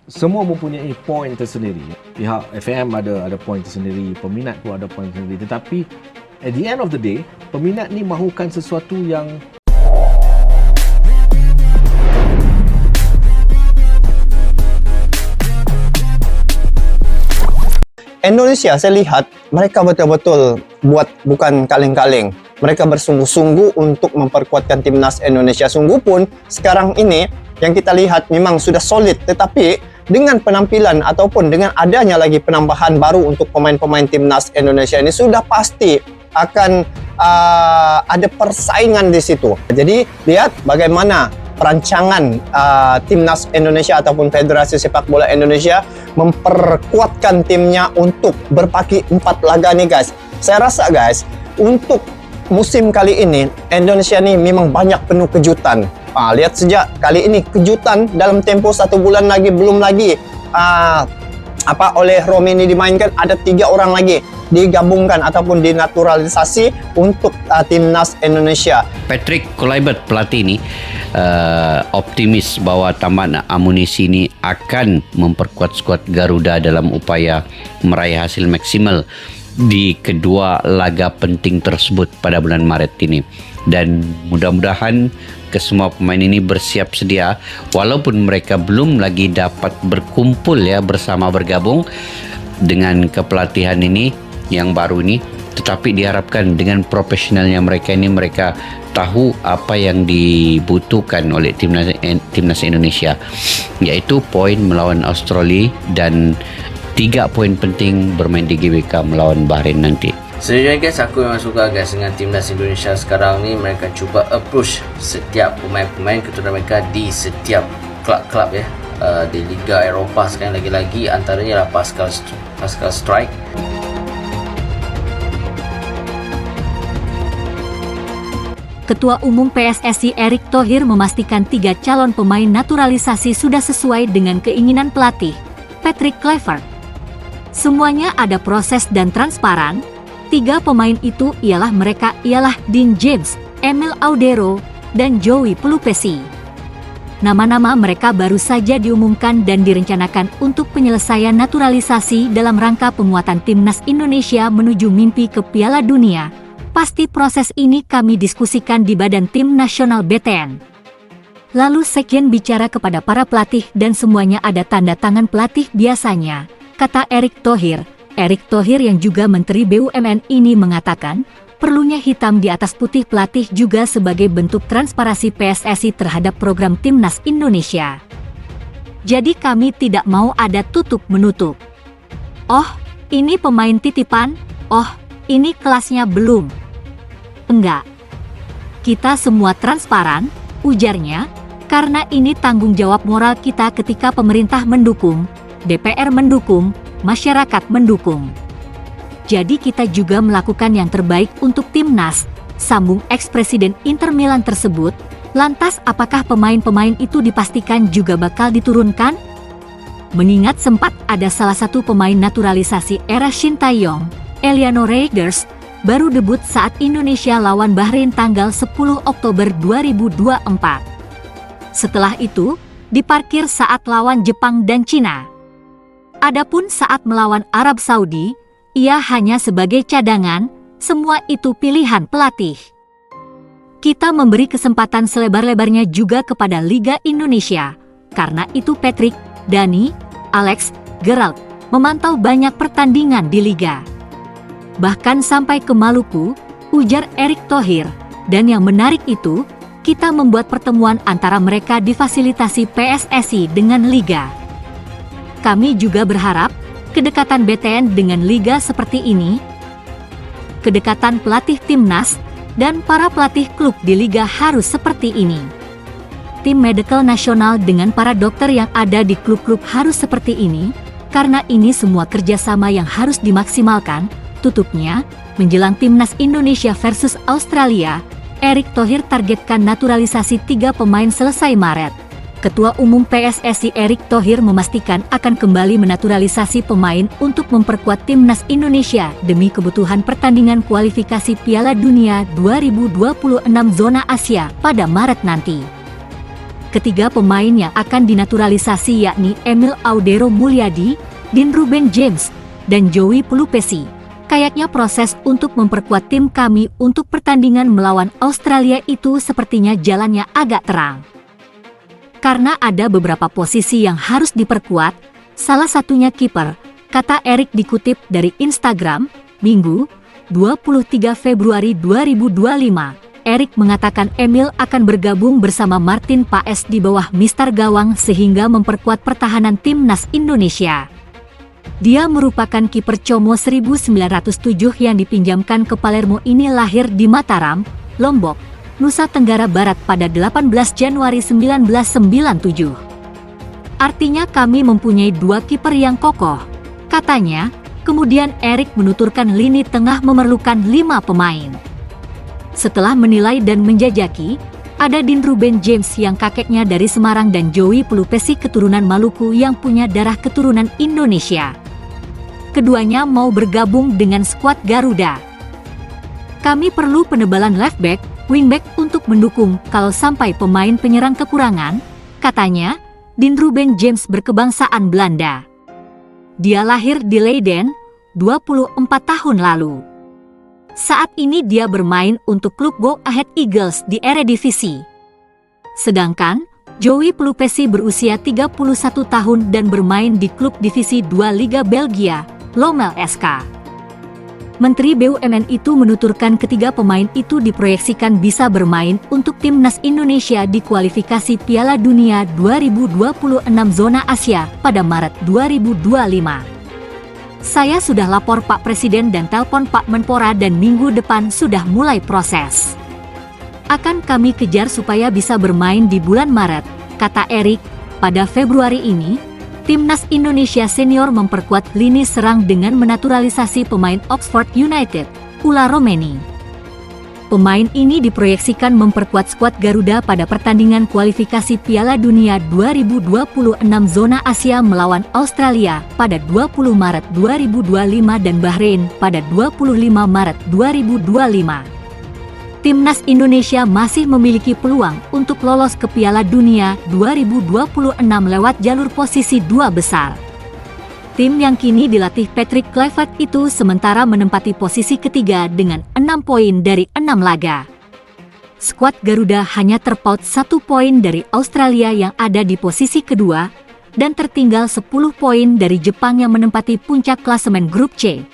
semua mempunyai poin tersendiri. Pihak FM ada poin tersendiri, peminat pun ada poin tersendiri. Tetapi at the end of the day, peminat ni mahukan sesuatu yang Indonesia, saya lihat mereka betul-betul buat bukan kaleng-kaleng. Mereka bersungguh-sungguh untuk memperkuatkan timnas Indonesia. Sungguh pun sekarang ini yang kita lihat memang sudah solid, tetapi dengan penampilan ataupun dengan adanya lagi penambahan baru untuk pemain-pemain timnas Indonesia ini sudah pasti akan ada persaingan di situ. Jadi lihat bagaimana perancangan timnas Indonesia ataupun Federasi Sepak Bola Indonesia memperkuatkan timnya untuk berpaki 4 laga nih guys. Saya rasa guys, untuk musim kali ini Indonesia nih memang banyak penuh kejutan. Lihat sejak kali ini kejutan dalam tempo 1 bulan lagi, belum lagi oleh Romi ini dimainkan, ada 3 orang lagi digabungkan ataupun dinaturalisasi untuk timnas Indonesia. Patrick Kluivert pelatih ini optimis bahwa tambahan amunisi ini akan memperkuat skuad Garuda dalam upaya meraih hasil maksimal di kedua laga penting tersebut pada bulan Maret ini. Dan mudah-mudahan kesemua pemain ini bersiap sedia walaupun mereka belum lagi dapat berkumpul bersama bergabung dengan kepelatihan ini yang baru ini, tetapi diharapkan dengan profesionalnya mereka ini, mereka tahu apa yang dibutuhkan oleh timnas Indonesia, yaitu poin melawan Australia dan 3 poin penting bermain di GBK melawan Bahrain nanti. Sejujurnya guys, aku memang suka guys dengan timnas Indonesia sekarang ni. Mereka cuba approach setiap pemain-pemain keturunan mereka di setiap klub-klub di Liga Eropah sekarang, lagi-lagi antaranya lah Pascal Strike. Ketua Umum PSSI Erick Thohir memastikan 3 calon pemain naturalisasi sudah sesuai dengan keinginan pelatih Patrick Kluivert. Semuanya ada proses dan transparan. 3 pemain itu ialah Dean James, Emil Audero, dan Joey Pelupesi. Nama-nama mereka baru saja diumumkan dan direncanakan untuk penyelesaian naturalisasi dalam rangka penguatan timnas Indonesia menuju mimpi ke Piala Dunia. Pasti proses ini kami diskusikan di Badan Tim Nasional BTN. Lalu sekjen bicara kepada para pelatih dan semuanya ada tanda tangan pelatih biasanya, kata Erick Thohir. Erick Thohir yang juga Menteri BUMN ini mengatakan, perlunya hitam di atas putih pelatih juga sebagai bentuk transparansi PSSI terhadap program timnas Indonesia. Jadi kami tidak mau ada tutup-menutup. Oh, ini pemain titipan, oh, ini kelasnya belum. Enggak. Kita semua transparan, ujarnya, karena ini tanggung jawab moral kita ketika pemerintah mendukung, DPR mendukung, masyarakat mendukung. Jadi kita juga melakukan yang terbaik untuk timnas, sambung ex-presiden Inter Milan tersebut. Lantas apakah pemain-pemain itu dipastikan juga bakal diturunkan? Mengingat sempat ada salah satu pemain naturalisasi era Shin Tae-yong, Eliano Reigers, baru debut saat Indonesia lawan Bahrain tanggal 10 Oktober 2024. Setelah itu, diparkir saat lawan Jepang dan Cina. Adapun saat melawan Arab Saudi, ia hanya sebagai cadangan, semua itu pilihan pelatih. Kita memberi kesempatan selebar-lebarnya juga kepada Liga Indonesia. Karena itu Patrick, Dani, Alex, Gerald memantau banyak pertandingan di Liga. Bahkan sampai ke Maluku, ujar Erick Thohir. Dan yang menarik itu, kita membuat pertemuan antara mereka difasilitasi PSSI dengan Liga. Kami juga berharap, kedekatan BTN dengan Liga seperti ini, kedekatan pelatih timnas, dan para pelatih klub di Liga harus seperti ini. Tim medical nasional dengan para dokter yang ada di klub-klub harus seperti ini, karena ini semua kerjasama yang harus dimaksimalkan. Tutupnya, menjelang timnas Indonesia versus Australia, Erick Thohir targetkan naturalisasi 3 pemain selesai Maret. Ketua Umum PSSI Erick Thohir memastikan akan kembali menaturalisasi pemain untuk memperkuat timnas Indonesia demi kebutuhan pertandingan kualifikasi Piala Dunia 2026 zona Asia pada Maret nanti. Ketiga pemain yang akan dinaturalisasi yakni Emil Audero Mulyadi, Dean Ruben James, dan Joey Pelupesi. Kayaknya proses untuk memperkuat tim kami untuk pertandingan melawan Australia itu sepertinya jalannya agak terang. Karena ada beberapa posisi yang harus diperkuat, salah satunya kiper, kata Erik dikutip dari Instagram, Minggu, 23 Februari 2025. Erik mengatakan Emil akan bergabung bersama Martin Paes di bawah Mister Gawang sehingga memperkuat pertahanan timnas Indonesia. Dia merupakan kiper Como 1907 yang dipinjamkan ke Palermo ini lahir di Mataram, Lombok, Nusa Tenggara Barat pada 18 Januari 1997. Artinya kami mempunyai dua kiper yang kokoh, katanya. Kemudian Erik menuturkan lini tengah memerlukan 5 pemain. Setelah menilai dan menjajaki, ada Dean Ruben James yang kakeknya dari Semarang dan Joey Pelupesi keturunan Maluku yang punya darah keturunan Indonesia. Keduanya mau bergabung dengan skuad Garuda. Kami perlu penebalan left back, wing back untuk mendukung kalau sampai pemain penyerang kekurangan, katanya. Dean Ruben James berkebangsaan Belanda. Dia lahir di Leiden, 24 tahun lalu. Saat ini dia bermain untuk klub Go Ahead Eagles di Eredivisie. Sedangkan, Joey Pelupesi berusia 31 tahun dan bermain di klub Divisi 2 Liga Belgia, Lommel SK. Menteri BUMN itu menuturkan ketiga pemain itu diproyeksikan bisa bermain untuk timnas Indonesia di kualifikasi Piala Dunia 2026 zona Asia pada Maret 2025. Saya sudah lapor Pak Presiden dan telepon Pak Menpora dan minggu depan sudah mulai proses. Akan kami kejar supaya bisa bermain di bulan Maret, kata Erik. Pada Februari ini, Timnas Indonesia Senior memperkuat lini serang dengan menaturalisasi pemain Oxford United, Ula Romeni. Pemain ini diproyeksikan memperkuat skuad Garuda pada pertandingan kualifikasi Piala Dunia 2026 zona Asia melawan Australia pada 20 Maret 2025 dan Bahrain pada 25 Maret 2025. Timnas Indonesia masih memiliki peluang untuk lolos ke Piala Dunia 2026 lewat jalur posisi 2 besar. Tim yang kini dilatih Patrick Kluivert itu sementara menempati posisi ketiga dengan 6 poin dari 6 laga. Skuad Garuda hanya terpaut 1 poin dari Australia yang ada di posisi kedua dan tertinggal 10 poin dari Jepang yang menempati puncak klasemen grup C.